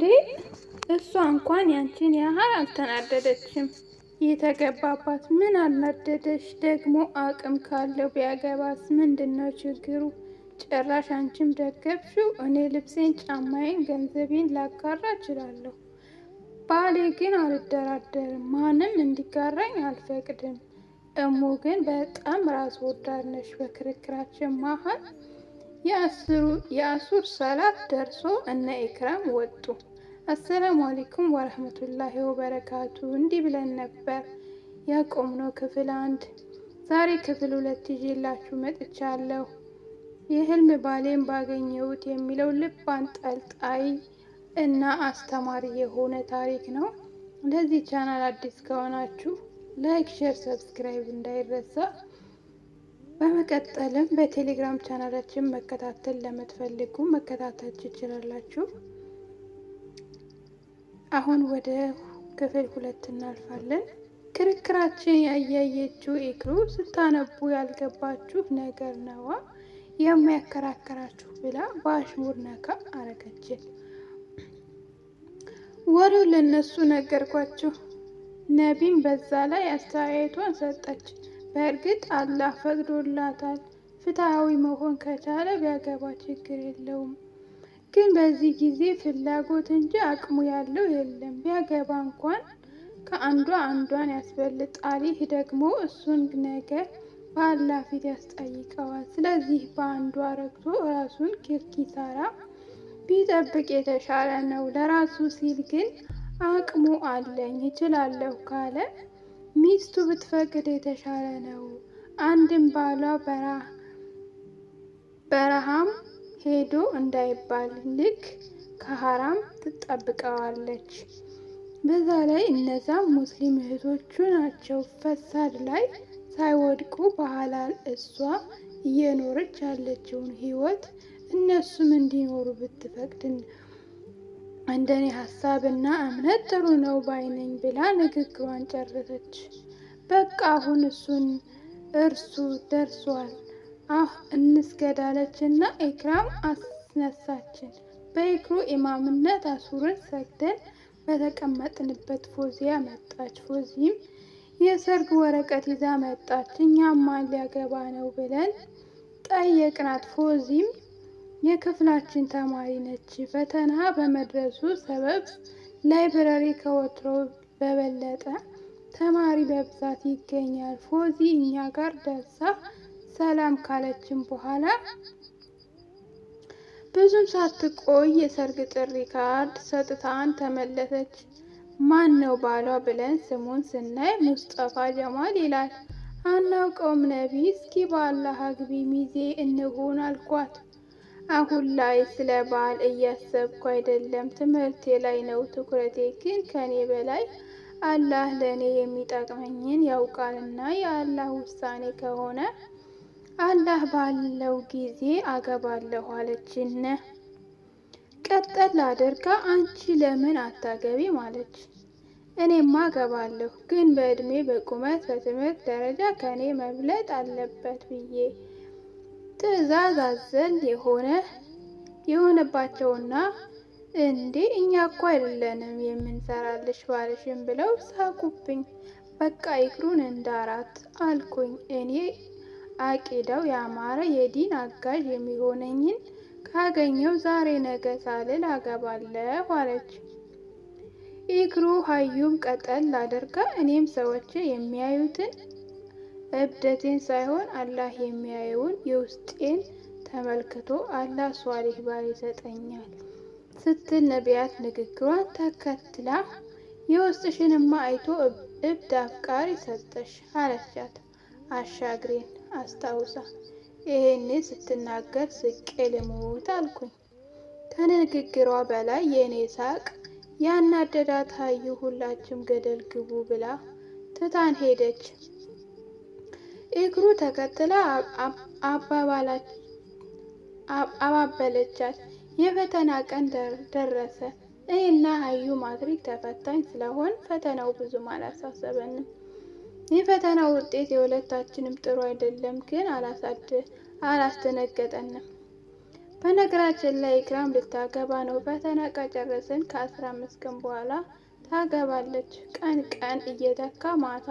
እንዴ እሷ እንኳን ያንቺን ያህል አልተናደደችም። የተገባባት ምን አልናደደሽ? ደግሞ አቅም ካለው ቢያገባስ ምንድነው ችግሩ? ጭራሽ አንቺም ደገፍሽው። እኔ ልብሴን፣ ጫማዬን፣ ገንዘቤን ላጋራ እችላለሁ። ባሌ ግን አልደራደርም። ማንም እንዲጋራኝ አልፈቅድም። እሙ ግን በጣም ራስ ወዳድ ነሽ። በክርክራችን መሀል የአሱር ሰላት ደርሶ እነ ኢክራም ወጡ። አሰላሙ አለይኩም ወረህመቱላሂ ወበረካቱ። እንዲህ ብለን ነበር ያቆምነው ክፍል 1። ዛሬ ክፍል 2 ይዤላችሁ መጥቻለሁ። የህልም ባሌን ባገኘሁት የሚለው ልብ አንጠልጣይ እና አስተማሪ የሆነ ታሪክ ነው። ለዚህ ቻናል አዲስ ከሆናችሁ ላይክ፣ ሼር፣ ሰብስክራይብ እንዳይረሳ። በመቀጠልም በቴሌግራም ቻናላችን መከታተል ለምትፈልጉ መከታተል ትችላላችሁ። አሁን ወደ ክፍል 2 እናልፋለን። ክርክራችን ያያየችው ኢክሩ ስታነቡ ያልገባችሁ ነገር ነዋ የሚያከራከራችሁ ብላ በአሽሙር ነካ አረገችን። ወሬው ለነሱ ነገርኳቸው። ነቢም በዛ ላይ አስተያየቷን ሰጠች። በእርግጥ አላህ ፈቅዶላታል። ፍትሃዊ መሆን ከቻለ ቢያገባ ችግር የለውም። ግን በዚህ ጊዜ ፍላጎት እንጂ አቅሙ ያለው የለም። ቢያገባ እንኳን ከአንዷ አንዷን ያስበልጣል። ይህ ደግሞ እሱን ነገር በአላህ ፊት ያስጠይቀዋል። ስለዚህ በአንዷ ረግቶ ራሱን ኪሳራ ቢጠብቅ የተሻለ ነው። ለራሱ ሲል ግን አቅሙ አለኝ እችላለሁ ካለ ሚስቱ ብትፈቅድ የተሻለ ነው። አንድም ባሏ በረሃም ሄዶ እንዳይባል ልክ ከሀራም ትጠብቀዋለች። በዛ ላይ እነዛም ሙስሊም እህቶቹ ናቸው። ፈሳድ ላይ ሳይወድቁ በሐላል እሷ እየኖረች ያለችውን ህይወት እነሱም እንዲኖሩ ብትፈቅድ እንደኔ ሀሳብና እምነት ጥሩ ነው ባይነኝ ብላ ንግግሯን ጨረሰች። በቃ አሁን እርሱ ደርሷል እንስገዳለች እና ኢክራም አስነሳችን። በኢክሩ ኢማምነት አሱርን ሰግደን በተቀመጥንበት ፎዚያ መጣች። ፎዚም የሰርግ ወረቀት ይዛ መጣች። እኛም ማን ሊያገባ ነው ብለን ጠየቅናት። ፎዚም የክፍላችን ተማሪ ነች። ፈተና በመድረሱ ሰበብ ላይብረሪ ከወትሮ በበለጠ ተማሪ በብዛት ይገኛል። ፎዚ እኛ ጋር ደርሳ ሰላም ካለችን በኋላ ብዙም ሳትቆይ የሰርግ ጥሪ ካርድ ሰጥታን ተመለሰች። ማን ነው ባሏ ብለን ስሙን ስናይ ሙስጠፋ ጀማል ይላል። አናውቀውም ነቢ፣ እስኪ በአላህ አግቢ ሚዜ እንሁን አልኳት። አሁን ላይ ስለ ባል እያሰብኩ አይደለም፣ ትምህርቴ ላይ ነው ትኩረቴ። ግን ከኔ በላይ አላህ ለእኔ የሚጠቅመኝን ያውቃልና የአላህ ውሳኔ ከሆነ አላህ ባለው ጊዜ አገባለሁ አለችን። ቀጠል አድርጋ አንቺ ለምን አታገቢም አለች። እኔማ አገባለሁ፣ ግን በእድሜ በቁመት በትምህርት ደረጃ ከኔ መብለጥ አለበት ብዬ ትዕዛዝ አዘል የሆነባቸውና እንዴ እኛ እኮ አይደለንም የምንሰራልሽ ባልሽን ብለው ሳቁብኝ። በቃ ኢክሩን እንዳራት አልኩኝ። እኔ አቂዳው ያማረ የዲን አጋዥ የሚሆነኝን ካገኘው ዛሬ ነገ ሳልል አገባለሁ አለች። ኢክሩ ሀዩም ቀጠል አድርጋ እኔም ሰዎች የሚያዩትን እብደቴን ሳይሆን አላህ የሚያየውን የውስጤን ተመልክቶ አላህ ሷሊህ ባል ይሰጠኛል ስትል ነቢያት ንግግሯን ተከትላ የውስጥሽንማ አይቶ እብድ አፍቃሪ ሰጠሽ አለቻት። አሻግሬን አስታውሳ ይሄኔ ስትናገር ስቄ ልሙት አልኩኝ። ከንግግሯ በላይ የእኔ ሳቅ ያናደዳት ሀዩ ሁላችሁም ገደል ግቡ ብላ ትታን ሄደች። ኢክሩ ተከትላ አባበለቻት። የፈተና ቀን ደረሰ። እኔና ሀዩ ማትሪክ ተፈታኝ ስለሆን ፈተናው ብዙም አላሳሰበንም። የፈተናው ውጤት የሁለታችንም ጥሩ አይደለም፣ ግን አላስደነገጠንም። በነገራችን ላይ ኢክራም ልታገባ ነው። ፈተና ከጨረስን ከ15 ቀን በኋላ ታገባለች። ቀን ቀን እየተካ ማታ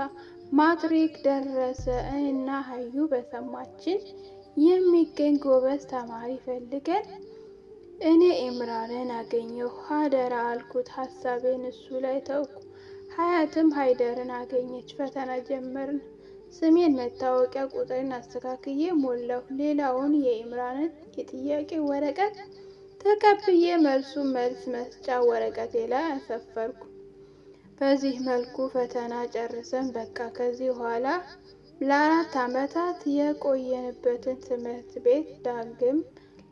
ማትሪክ ደረሰ እና ሀዩ በሰማችን የሚገኝ ጎበዝ ተማሪ ፈልገን እኔ ኢምራንን አገኘሁ። ሀደራ አልኩት። ሀሳቤን እሱ ላይ ተውኩ። ሀያትም ሀይደርን አገኘች። ፈተና ጀመርን። ስሜን መታወቂያ ቁጥሬን አስተካክዬ ሞላሁ። ሌላውን የኢምራንን የጥያቄ ወረቀት ተቀብዬ መልሱን መልስ መስጫ ወረቀቴ ላይ አሰፈርኩ። በዚህ መልኩ ፈተና ጨርሰን በቃ ከዚህ በኋላ ለ4 ዓመታት የቆየንበትን ትምህርት ቤት ዳግም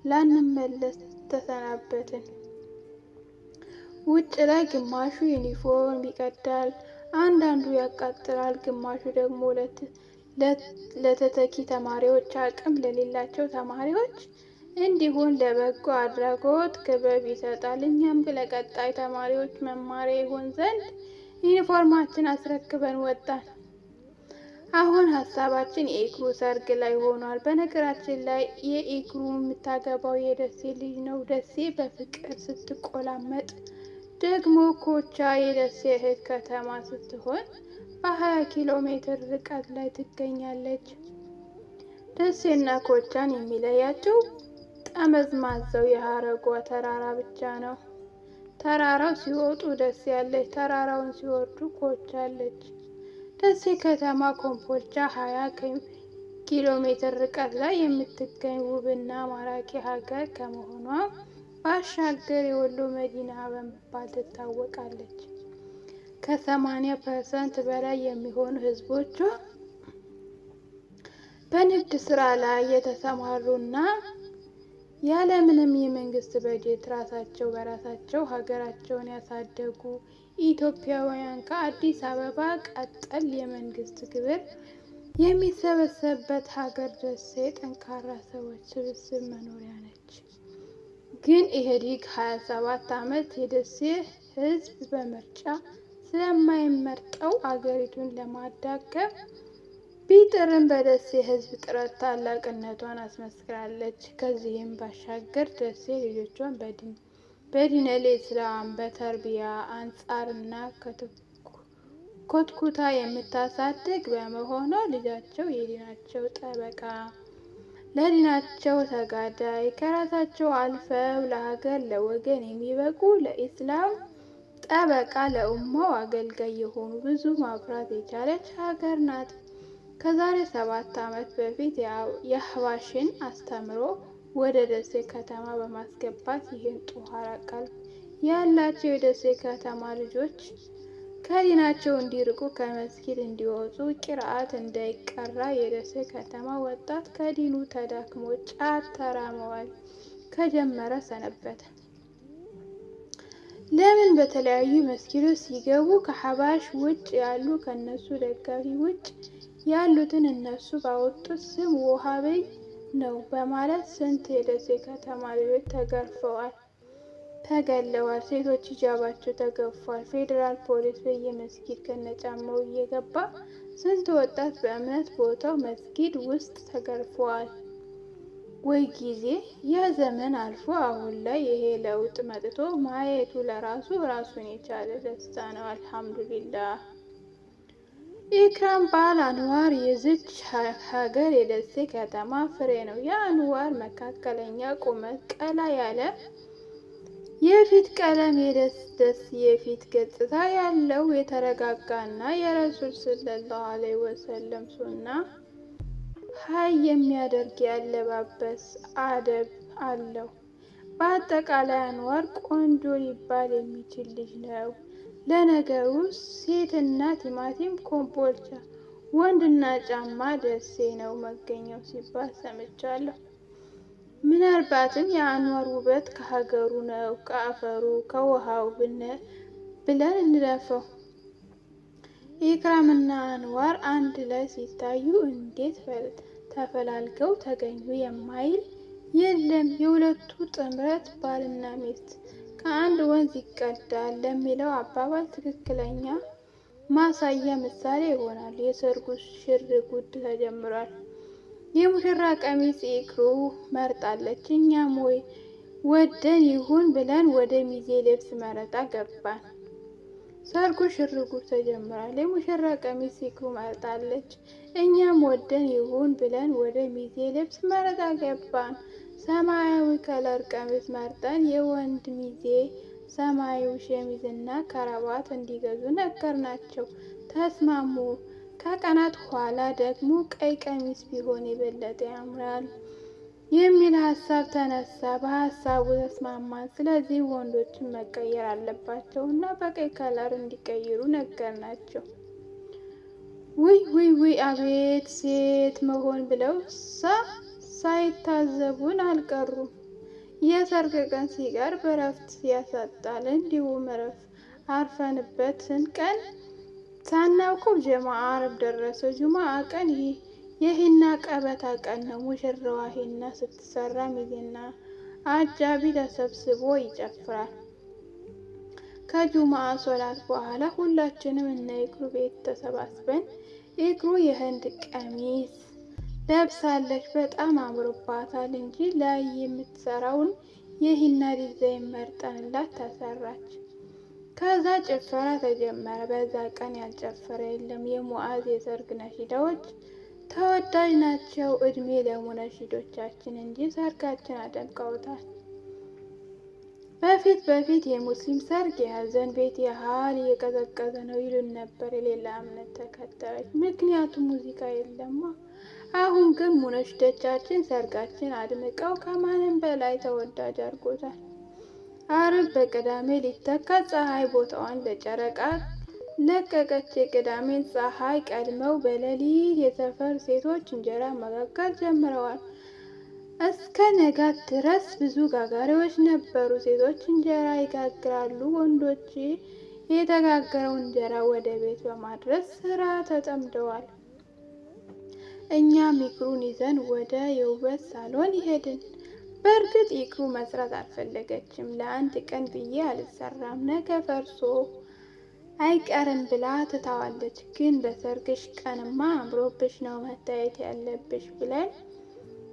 ላንመለስ ተሰናበትን። ውጭ ላይ ግማሹ ዩኒፎርም ይቀዳል፣ አንዳንዱ ያቃጥላል፣ ግማሹ ደግሞ ለተተኪ ተማሪዎች አቅም ለሌላቸው ተማሪዎች እንዲሁም ለበጎ አድራጎት ክበብ ይሰጣል። እኛም ለቀጣይ ተማሪዎች መማሪያ ይሆን ዘንድ ዩኒፎርማችን አስረክበን ወጣን። አሁን ሀሳባችን የኢክሩ ሰርግ ላይ ሆኗል። በነገራችን ላይ የኢክሩ የምታገባው የደሴ ልጅ ነው። ደሴ በፍቅር ስትቆላመጥ ደግሞ ኮቻ የደሴ እህት ከተማ ስትሆን በ20 ኪሎ ሜትር ርቀት ላይ ትገኛለች። ደሴና ኮቻን የሚለያቸው ጠመዝማዛው የሀረጓ ተራራ ብቻ ነው። ተራራው ሲወጡ ደሴ ያለች፣ ተራራውን ሲወርዱ ኮቻ አለች። ደሴ ከተማ ኮምቦልቻ 20 ኪሎ ሜትር ርቀት ላይ የምትገኝ ውብና ማራኪ ሀገር ከመሆኗ ባሻገር የወሎ መዲና በመባል ትታወቃለች። ከ80% በላይ የሚሆኑ ህዝቦቿ በንግድ ስራ ላይ የተሰማሩና ያለምንም የመንግስት በጀት ራሳቸው በራሳቸው ሀገራቸውን ያሳደጉ ኢትዮጵያውያን ከአዲስ አበባ ቀጠል የመንግስት ግብር የሚሰበሰብበት ሀገር ደሴ ጠንካራ ሰዎች ስብስብ መኖሪያ ነች። ግን ኢህአዴግ 27 ዓመት የደሴ ህዝብ በምርጫ ስለማይመርጠው አገሪቱን ለማዳከም ቢጥርም በደሴ ህዝብ ጥረት ታላቅነቷን አስመስክራለች። ከዚህም ባሻገር ደሴ ልጆቿን በዲነል ኢስላም በተርቢያ አንጻርና ኮትኩታ የምታሳድግ በመሆኗ ልጃቸው የዲናቸው ጠበቃ፣ ለዲናቸው ተጋዳይ፣ ከራሳቸው አልፈው ለሀገር ለወገን የሚበቁ ለኢስላም ጠበቃ፣ ለኡማው አገልጋይ የሆኑ ብዙ ማፍራት የቻለች ሀገር ናት። ከዛሬ 7 ዓመት በፊት የአህባሽን አስተምሮ ወደ ደሴ ከተማ በማስገባት ይህን ጧሃራ ቀልብ ያላቸው የደሴ ከተማ ልጆች ከዲናቸው እንዲርቁ ከመስጊድ እንዲወጡ ቂርአት እንዳይቀራ የደሴ ከተማ ወጣት ከዲኑ ተዳክሞ ጫት ተራ መዋል ከጀመረ ሰነበተ። ለምን በተለያዩ መስጊዶች ሲገቡ ከአህባሽ ውጭ ያሉ ከነሱ ደጋፊ ውጭ ያሉትን እነሱ ባወጡት ስም ወሃቢይ ነው በማለት ስንት የደሴ ከተማ ልጆች ተገርፈዋል፣ ተገለዋል። ሴቶች ሂጃባቸው ተገፏል። ፌዴራል ፖሊስ በየመስጊድ ከነጫማው እየገባ ስንት ወጣት በእምነት ቦታው መስጊድ ውስጥ ተገርፈዋል። ወይ ጊዜ! ያ ዘመን አልፎ አሁን ላይ ይሄ ለውጥ መጥቶ ማየቱ ለራሱ ራሱን የቻለ ደስታ ነው። አልሐምዱሊላህ። ኢክራም ባል አንዋር የዝች ሀገር የደሴ ከተማ ፍሬ ነው። የአንዋር መካከለኛ ቁመት፣ ቀላ ያለ የፊት ቀለም፣ የደስ የፊት ገጽታ ያለው የተረጋጋና የረሱል ሰለላሁ ዐለይሂ ወሰለም ሱና ሀይ የሚያደርግ ያለባበስ አደብ አለው። በአጠቃላይ አንዋር ቆንጆ ሊባል የሚችል ልጅ ነው። ለነገሩ ሴትና ቲማቲም ኮምቦልቻ፣ ወንድና ጫማ ደሴ ነው መገኘው ሲባል ሰምቻለሁ። ምናልባትም የአንዋር ውበት ከሀገሩ ነው፣ ከአፈሩ ከውሃው ብለን እንለፈው። ኢክራምና አንዋር አንድ ላይ ሲታዩ እንዴት ተፈላልገው ተገኙ የማይል የለም። የሁለቱ ጥምረት ባልና ሚስት ከአንድ ወንዝ ይቀዳል ለሚለው አባባል ትክክለኛ ማሳያ ምሳሌ ይሆናል። የሰርጉ ሽር ጉድ ተጀምሯል። የሙሽራ ቀሚስ ኢክሩ መርጣለች። እኛም ወደን ይሁን ብለን ወደ ሚዜ ልብስ መረጣ ገባን። ሰርጉ ሽርጉድ ተጀምሯል። የሙሽራ ቀሚስ ኢክሩ መርጣለች። እኛም ወደን ይሁን ብለን ወደ ሚዜ ልብስ መረጣ ገባን። ሰማያዊ ከለር ቀሚስ መርጠን የወንድ ሚዜ ሰማያዊ ሸሚዝና ከረባት እንዲገዙ ነገርናቸው። ተስማሙ። ከቀናት ኋላ ደግሞ ቀይ ቀሚስ ቢሆን የበለጠ ያምራል የሚል ሀሳብ ተነሳ። በሀሳቡ ተስማማን። ስለዚህ ወንዶችን መቀየር አለባቸው እና በቀይ ከለር እንዲቀይሩ ነገርናቸው። ውይ አቤት ሴት መሆን ብለው ሳይታዘቡን አልቀሩም። የሰርግ ቀን ሲቀርብ እረፍት ያሳጣል። እንዲሁም አርፈንበትን ቀን ሳናውቀው ጀማዓ ዓርብ ደረሰ። ጁማዓ ቀን የሂና ቀበታ ቀን ነው። ሙሽራዋ ሂና ስትሰራ ሚዜና አጃቢ ተሰብስቦ ይጨፍራል። ከጁማዓ ሶላት በኋላ ሁላችንም እነ ኢክሩ ቤት ተሰባስበን ኢክሩ የህንድ ቀሚስ ለብሳለች። በጣም አምሮባታል እንጂ ላይ የምትሰራውን የሂና ዲዛይን መርጠንላት ተሰራች። ከዛ ጭፈራ ተጀመረ። በዛ ቀን ያልጨፈረ የለም። የሙዓዝ የሰርግ ነሺዳዎች ተወዳጅ ናቸው። እድሜ ለሙነሺዶቻችን እንጂ ሰርጋችን አደምቀውታል። በፊት የሙስሊም ሰርግ የሀዘን ቤት ያህል እየቀዘቀዘ ነው ይሉን ነበር የሌላ እምነት ተከታዮች፣ ምክንያቱም ሙዚቃ የለማ። አሁን ግን ሙነሺዶቻችን ሰርጋችን አድምቀው ከማንም በላይ ተወዳጅ አድርጎታል። ዓርብ በቅዳሜ ሊተካ ፀሐይ ቦታዋን ለጨረቃ ለቀቀች። የቅዳሜን ፀሐይ ቀድመው በሌሊት የሰፈር ሴቶች እንጀራ መጋገር ጀምረዋል። እስከ ንጋት ድረስ ብዙ ጋጋሪዎች ነበሩ። ሴቶች እንጀራ ይጋግራሉ። ወንዶች የተጋገረው እንጀራ ወደ ቤት በማድረስ ስራ ተጠምደዋል። እኛም ኢክሩን ይዘን ወደ የውበት ሳሎን ይሄድን። በእርግጥ ኢክሩ መስራት አልፈለገችም። ለአንድ ቀን ብዬ አልሰራም ነገ ፈርሶ አይቀርም ብላ ትታዋለች። ግን በሰርግሽ ቀንማ አምሮብሽ ነው መታየት ያለብሽ ብለን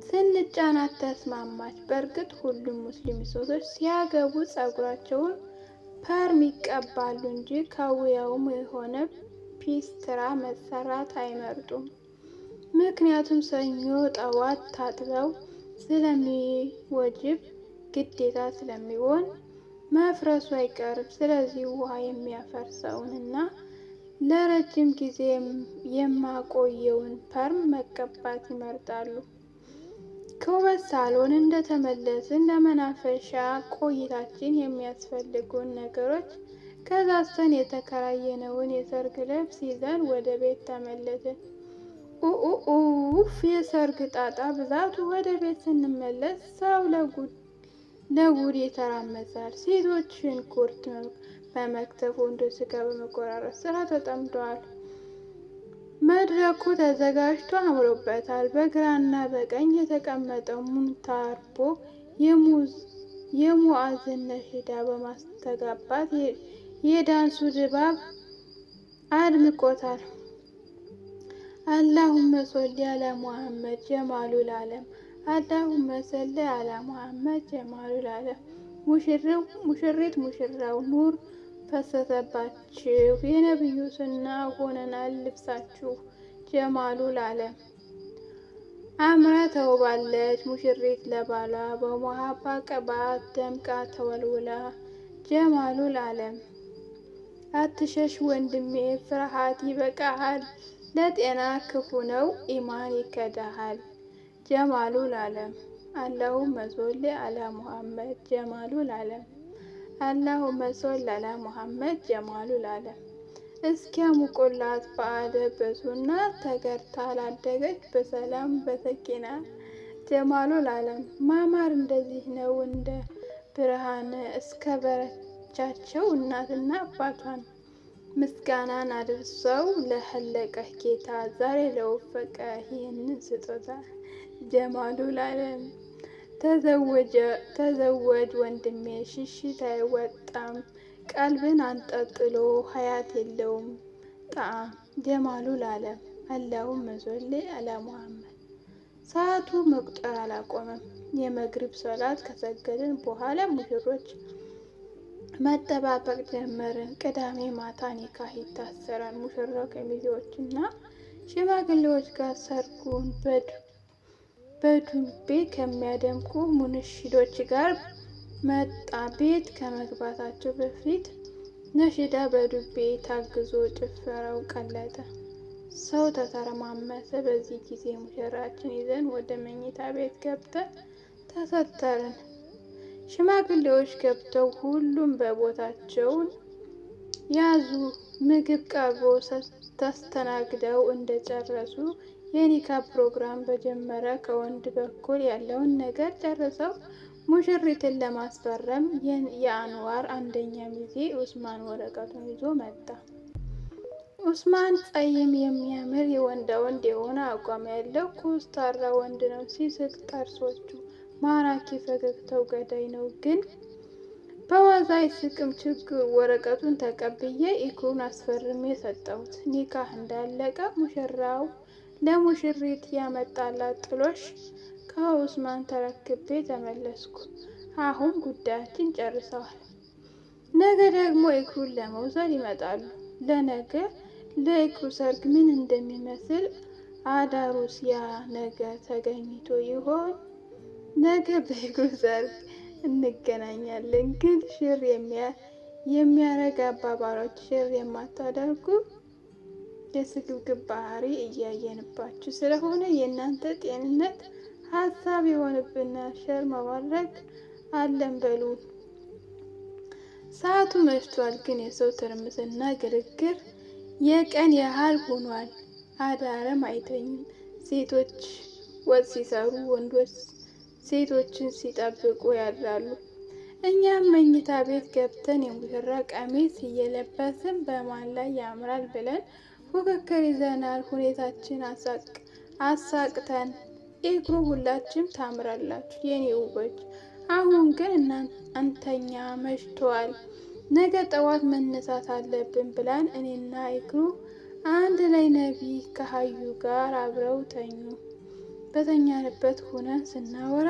ስንጫናት ተስማማች። በእርግጥ ሁሉም ሙስሊም ሴቶች ሲያገቡ ፀጉራቸውን ፐርም ይቀባሉ እንጂ ካውያውም የሆነ ፒስትራ መሰራት አይመርጡም። ምክንያቱም ሰኞ ጠዋት ታጥበው ስለሚወጅብ ግዴታ ስለሚሆን መፍረሱ አይቀርም። ስለዚህ ውሃ የሚያፈርሰውን እና ለረጅም ጊዜ የማቆየውን ፐርም መቀባት ይመርጣሉ። ከውበት ሳሎን እንደተመለስን ለመናፈሻ ቆይታችን የሚያስፈልጉን ነገሮች ገዛዝተን የተከራየነውን የሰርግ ልብስ ይዘን ወደ ቤት ተመለስን። የሰርግ ጣጣ ብዛቱ! ወደ ቤት ስንመለስ ሰው ለጉድ ይተራመሳል። ሴቶች ሽንኩርት በመክተፍ፣ ወንዶች ስጋ በመቆራረጥ ስራ ተጠምደዋል። መድረኩ ተዘጋጅቶ አምሮበታል። በግራና በቀኝ የተቀመጠው ሙንታርቦ የሙዓዝን ነሺዳ በማስተጋባት የዳንሱ ድባብ አድምቆታል። አላሁመ ሶሊ አላ ሙሐመድ ጀማሉል ዓለም፣ አላሁመ ሰሊ አላ ሙሐመድ ጀማሉል ዓለም። ሙሽሪት ሙሽራው ኑር ፈሰሰባችሁ፣ የነብዩ ሱና ሆነናል ልብሳችሁ ጀማሉል ዓለም። አምራ ተውባለች ሙሽሪት ለባሏ በመሃባ ቅባት ደምቃ ተወልውላ ጀማሉል ዓለም። አትሸሽ ወንድሜ ፍርሃት ይበቃሃል፣ ለጤና ክፉ ነው ኢማን ይከዳሃል ጀማሉል ዓለም። አላሁመ ሶሊ አላ ሙሐመድ ጀማሉል ዓለም፣ አላሁመ ሶሊ አላ ሙሐመድ ጀማሉል ዓለም። እስኪያሙቁላት በአደብ በሱና ተገርታ ላደገች በሰላም በሰኪና ጀማሉል ዓለም። ማማር እንደዚህ ነው እንደ ብርሃን እስከ በረቻቸው እናትና አባቷን ምስጋናን አድርሰው ለኸለቀህ ጌታ ዛሬ ለወፈቀ ይህንን ስጦታ ጀማሉል ዓለም። ተዘወጅ ወንድሜ ሽሽት አይወጣም፣ ቀልብን አንጠልጥሎ ሀያት የለውም ጣዕም ጀማሉል ዓለም። አላሁመ ሶሊ አላ ሙሐመድ ሰዓቱ መቁጠር አላቆመም። የመግሪብ ሶላት ከሰገድን በኋላ ሙሽሮች መጠባበቅ ጀመርን። ቅዳሜ ማታ ኒካህ ይታሰራል። ሙሽራው ከሚዜዎችና ሽማግሌዎች ጋር ሰርጉን በዱቤ ከሚያደምቁ ሙንሽዶች ጋር መጣ። ቤት ከመግባታቸው በፊት ነሽዳ በዱቤ ታግዞ ጭፈራው ቀለጠ። ሰው ተተረማመሰ። በዚህ ጊዜ ሙሽራችን ይዘን ወደ መኝታ ቤት ገብተን ተሰተርን። ሽማግሌዎች ገብተው ሁሉም በቦታቸውን ያዙ። ምግብ ቀርቦ ተስተናግደው እንደጨረሱ የኒካ ፕሮግራም በጀመረ። ከወንድ በኩል ያለውን ነገር ጨርሰው ሙሽሪትን ለማስፈረም የአንዋር አንደኛ ሚዜ ኡስማን ወረቀቱን ይዞ መጣ። ኡስማን ጸይም፣ የሚያምር የወንዳ ወንድ የሆነ አቋም ያለው ኮስታራ ወንድ ነው። ሲስቅ ጥርሶቹ፣ ማራኪ ፈገግታው ገዳይ ነው። ግን በዋዛ አይስቅም። ችግር ወረቀቱን ተቀብዬ ኢክሩን አስፈርሜ ሰጠሁት። ኒካህ እንዳለቀ ሙሽራው ለሙሽሪት ያመጣላት ጥሎሽ ከኡስማን ተረክቤ ተመለስኩ። አሁን ጉዳያችን ጨርሰዋል። ነገ ደግሞ ኢክሩን ለመውሰድ ይመጣሉ። ለነገ ለኢክሩ ሰርግ ምን እንደሚመስል አዳሩስ ያ ነገ ተገኝቶ ይሆን? ነገ በኢክሩ ሰርግ እንገናኛለን። ግን ሽር የሚያረግ አባባሎች ሽር የማታደርጉ የስግብግብ ባህሪ እያየንባችሁ ስለሆነ የእናንተ ጤንነት ሀሳብ የሆንብና ሸር መባረክ አለን በሉ። ሰዓቱ መሽቷል። ግን የሰው ትርምስና ግርግር የቀን ያህል ሆኗል። አዳርም አይተኙም። ሴቶች ወጥ ሲሰሩ፣ ወንዶች ሴቶችን ሲጠብቁ ያድራሉ። እኛም መኝታ ቤት ገብተን የሙሽራ ቀሚስ እየለበስን በማን ላይ ያምራል ብለን ፉክክር ይዘናል። ሁኔታችን አሳቅተን ኢክሩ ሁላችሁም ታምራላችሁ የኔ ውቦች፣ አሁን ግን አንተኛ መሽቷል፣ ነገ ጠዋት መነሳት አለብን ብላን እኔና ኢክሩ አንድ ላይ ነቢ ከሀዩ ጋር አብረው ተኙ። በተኛንበት ሆነን ስናወራ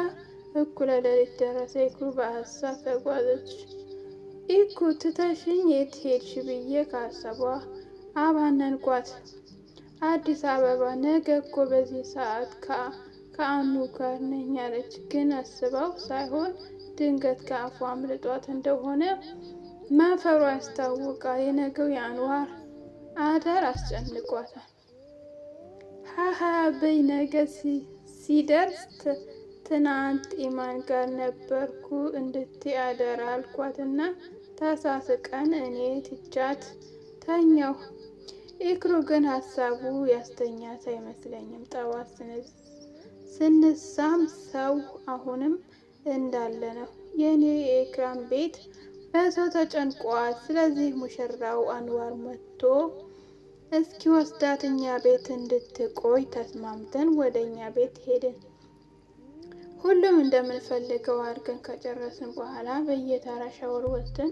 እኩለ ሌሊት ደረሰ። ኢክሩ በሀሳብ ተጓዘች። ኢኩ ትተሽኝ የት ሄድሽ ብዬ ካሰቧ አባነንኳት። አዲስ አበባ ነገ እኮ በዚህ ሰዓት ከአኑ ጋር ነኝ አለች። ግን አስባው ሳይሆን ድንገት ከአፏ አምልጧት እንደሆነ ማፈሯ ያስታውቃል። የነገው የአንዋር አዳር አስጨንቋታል። ሀሀ በይ ነገ ሲደርስ ትናንት ኢማን ጋር ነበርኩ እንድትይ አደራ አልኳትና ተሳስቀን እኔ ትቻት ተኛሁ። ኢክሩ ግን ሀሳቡ ያስተኛት አይመስለኝም። ጠዋት ስንሳም ሰው አሁንም እንዳለ ነው። የኔ የኢክራም ቤት በሰው ተጨንቋል። ስለዚህ ሙሽራው አንዋር መጥቶ እስኪ ወስዳት እኛ ቤት እንድትቆይ ተስማምተን ወደ እኛ ቤት ሄድን። ሁሉም እንደምንፈልገው አድርገን ከጨረስን በኋላ በየተራ ሻወር ወስደን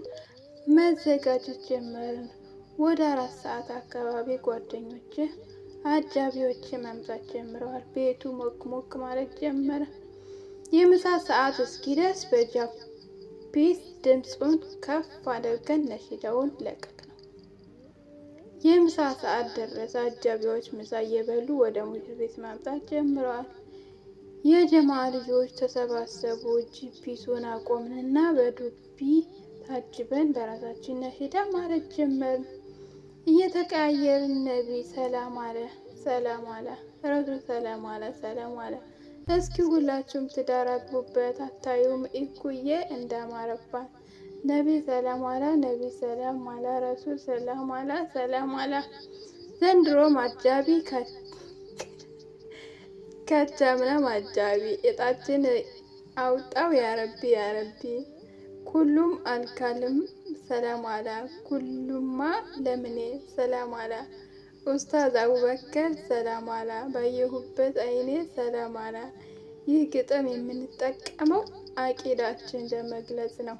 መዘጋጀት ጀመርን። ወደ 4 ሰዓት አካባቢ ጓደኞቼ አጃቢዎች መምጣት ጀምረዋል። ቤቱ ሞቅ ሞቅ ማለት ጀመረ። የምሳ ሰዓት እስኪደርስ በጃፒስ ድምፁን ከፍ አድርገን ነሽዳውን ለቀቅ ነው። የምሳ ሰዓት ደረሰ። አጃቢዎች ምሳ እየበሉ ወደ ሙሽሪት መምጣት ጀምረዋል። የጀማ ልጆች ተሰባሰቡ። ጂፒሱን አቆምንና በዱቢ ታጅበን በራሳችን ነሽዳ ማለት ጀመርን። እየተቀያየርን ነቢ ሰላም አለ፣ ሰላም አለ፣ ረሱል ሰላም አለ፣ ሰላም አለ። እስኪ ሁላችሁም ትዳር አግቡበት አታዩም? ኢኩዬ እንዳማረባት። ነቢ ሰላም አለ፣ ነቢ ሰላም አለ፣ ረሱል ሰላም አለ፣ ሰላም አለ። ዘንድሮም አጃቢ ከቻምናም አጃቢ እጣችን አውጣው ያረቢ ያረቢ። ኩሉም አልካልም ሰላም አላ፣ ኩሉማ ለምኔ ሰላም አላ። ኡስታዝ አቡበከር ሰላም አላ፣ ባየሁበት አይኔ ሰላም አላ። ይህ ግጥም የምንጠቀመው አቂዳችን ለመግለጽ ነው።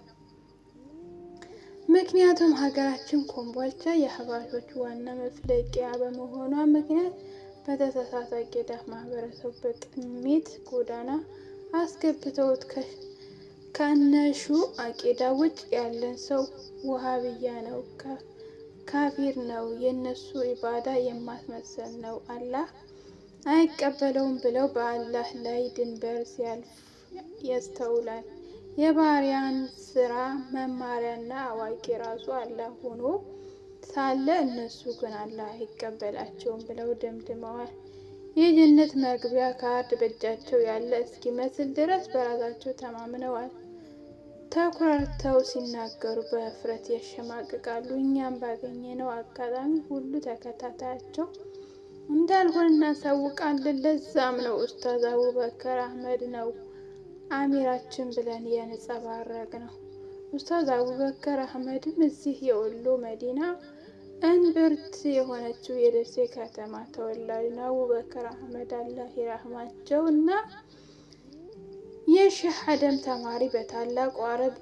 ምክንያቱም ሀገራችን ኮምቦልቻ የአህባሾች ዋና መፍለቂያ በመሆኗ ምክንያት በተሳሳተ አቂዳ ማህበረሰቡ በጥሜት ጎዳና አስገብተውት ከነሹ አቂዳ ውጭ ያለን ሰው ውሃብያ ነው፣ ካፊር ነው፣ የነሱ ኢባዳ የማስመሰል ነው፣ አላህ አይቀበለውም ብለው በአላህ ላይ ድንበር ሲያልፍ ያስተውላል። የባሪያን ስራ መማሪያና አዋቂ ራሱ አላህ ሆኖ ሳለ እነሱ ግን አላህ አይቀበላቸውም ብለው ደምድመዋል። የጀነት መግቢያ ካርድ በእጃቸው ያለ እስኪመስል ድረስ በራሳቸው ተማምነዋል። ተኩራርተው ሲናገሩ በእፍረት ያሸማቅቃሉ። እኛም ባገኘነው አጋጣሚ ሁሉ ተከታታያቸው እንዳልሆን እናሳውቃለን። ለዛም ነው ኡስታዝ አቡበከር አህመድ ነው አሚራችን ብለን ያንጸባረቅ ነው። ኡስታዝ አቡበከር አህመድም እዚህ የወሎ መዲና እንብርት የሆነችው የደሴ ከተማ ተወላጅ ነው። አቡበከር አህመድ አላህ ይራህማቸው እና የሼህ አደም ተማሪ በታላቁ አረብ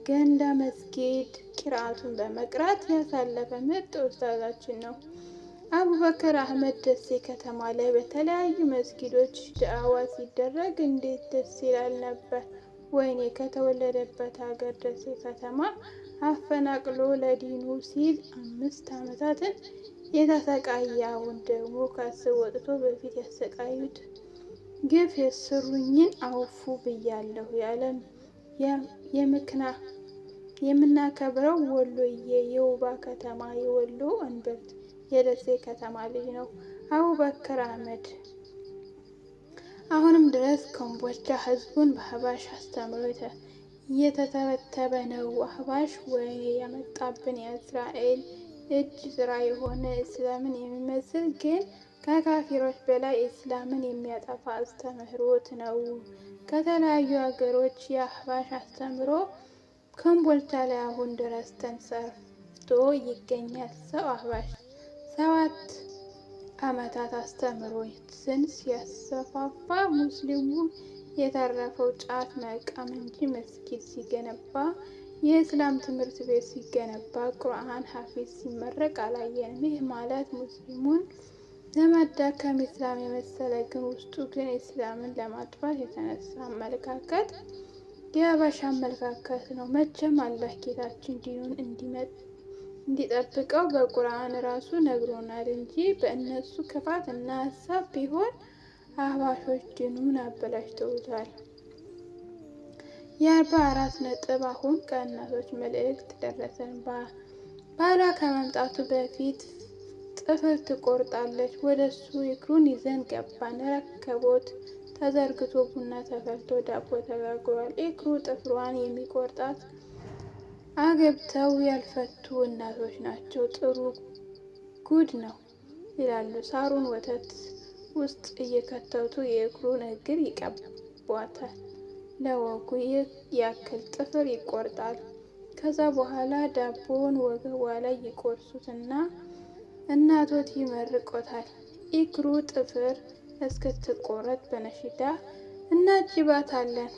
ገንዳ መስጊድ ቂርአቱን በመቅራት ያሳለፈ ምርጥ ኡስታዛችን ነው። አቡበከር አህመድ ደሴ ከተማ ላይ በተለያዩ መስጊዶች ዳዕዋ ሲደረግ እንዴት ደስ ይላል ነበር። ወይኔ ከተወለደበት ሀገር ደሴ ከተማ አፈናቅሎ ለዲኑ ሲል 5 ዓመታትን የተሰቃየ፣ አሁን ደግሞ ከእስር ወጥቶ በፊት ያሰቃዩት ግፍ የሰሩኝን አውፉ ብያለሁ። የምናከብረው ወሎዬ የውባ ከተማ የወሎ እንብርት የደሴ ከተማ ልጅ ነው አቡበከር አህመድ። አሁንም ድረስ ኮምቦልቻ ህዝቡን በአህባሽ አስተምሮ እየተተበተበ ነው። አህባሽ ወይኔ ያመጣብን የእስራኤል እጅ ስራ የሆነ እስላምን የሚመስል ግን ከካፊሮች በላይ እስላምን የሚያጠፋ አስተምህሮት ነው። ከተለያዩ ሀገሮች የአህባሽ አስተምሮ ኮምቦልቻ ላይ አሁን ድረስ ተንሰራፍቶ ይገኛል። ሰው አህባሽ 7 ዓመታት አስተምህሮትን ሲያስፋፋ ሙስሊሙ የተረፈው ጫት መቃም እንጂ መስጊድ ሲገነባ፣ የእስላም ትምህርት ቤት ሲገነባ፣ ቁርአን ሐፊዝ ሲመረቅ አላየንም። ይህ ማለት ሙስሊሙን ለማዳከም ኢስላም የመሰለ ግን ውስጡ ግን ኢስላምን ለማጥፋት የተነሳ አመለካከት የአህባሽ አመለካከት ነው። መቼም አላህ ጌታችን ዲኑን እንዲጠብቀው በቁርአን ራሱ ነግሮናል እንጂ በእነሱ ክፋት እና ሀሳብ ቢሆን አህባሾች ዲኑን አበላሽተውታል። የ44 ነጥብ አሁን ከእናቶች መልእክት ደረሰን። ባሏ ከመምጣቱ በፊት ጥፍር ትቆርጣለች። ወደሱ ይክሩን ይዘን ገባን። ረከቦት ተዘርግቶ ቡና ተፈልቶ ዳቦ ተጋግሯል። ይክሩ ጥፍሯን የሚቆርጣት አገብተው ያልፈቱ እናቶች ናቸው። ጥሩ ጉድ ነው ይላሉ። ሳሩን ወተት ውስጥ እየከተቱ የእግሩን እግር ይቀቧታል። ለወጉ ያክል ጥፍር ይቆርጣል። ከዛ በኋላ ዳቦውን ወገቧ ላይ ይቆርሱትና እናቶት ይመርቆታል። ኢክሩ ጥፍር እስክትቆረጥ በነሽዳ እናጅባታለን።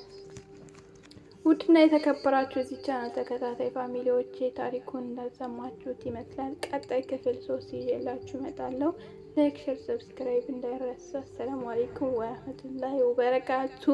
ውድና የተከበራችሁ የዚህ ቻናል ተከታታይ ፋሚሊዎቼ ታሪኩን እንዳሰማችሁት ይመስላል። ቀጣይ ክፍል 3 ይዤላችሁ እመጣለሁ። ላይክ፣ ሼር፣ ሰብስክራይብ እንዳይረሳ። አሰላሙ አለይኩም ወራህመቱላሂ ወበረካቱ።